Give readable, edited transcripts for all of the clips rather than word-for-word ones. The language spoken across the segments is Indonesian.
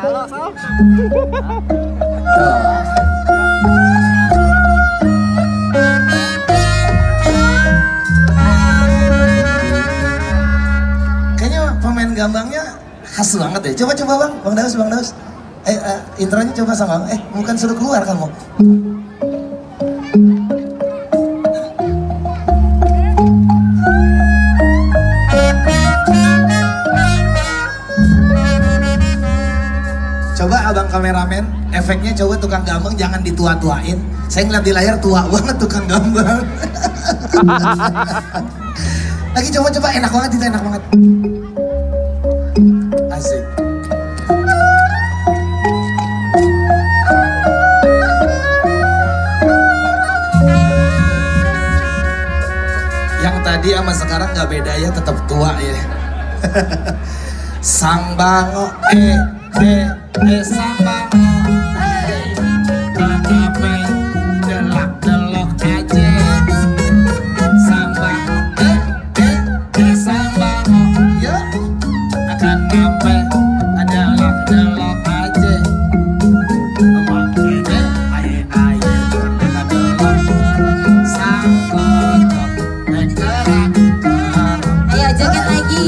Halo, Sob. Kayaknya pemain gambangnya khas banget deh. Coba bang, Bang Daus. Intronya coba sama bang. Bukan suruh keluar kamu. Coba abang kameramen, efeknya coba tukang gambang jangan ditua-tuain. Saya ngeliat di layar tua banget tukang gambang. Lagi coba enak banget itu, enak banget. Asik. Yang tadi sama sekarang nggak beda ya, tetap tua ya. Sang bango sang bango kenapa delak-delok aja. Sang bango sang bango ya akan ngapa delak-delok aja. Makanya aye delak-delok sang kodok gerak. Ayo joget lagi.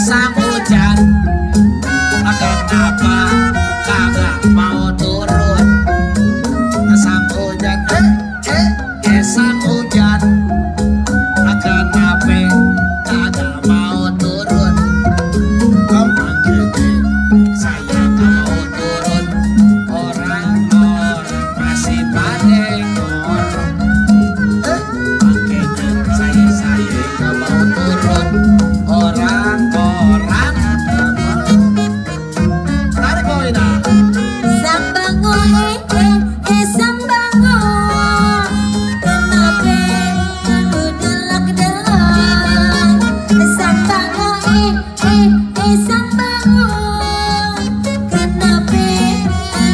Sang hujan kenapa kagak mau turun. Sang hujan sang hujan kenapa kagak mau turun. Makanya saya gak mau turun. Orang-orang masih pada ngorok. Makanya saya gak mau turun. Orang-orang tarik poinnya. Sang bango sang bango kenapa lu delak-delak. Sang bango sang bango kenapa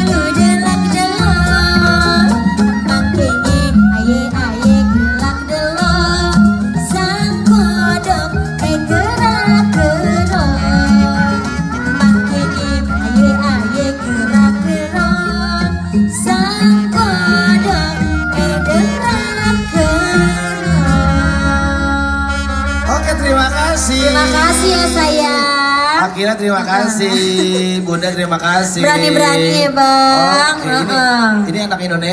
lu delak-delak. Makanya aye gelak-delok sang kodok gerak-gerak. Makanya aye gerak-gerak sang kodok gerak-gerak. Oke, terima kasih. Terima kasih ya sayang. Akira terima kasih. Bunda terima kasih. Berani-berani ya bang. Oke, ini anak Indonesia.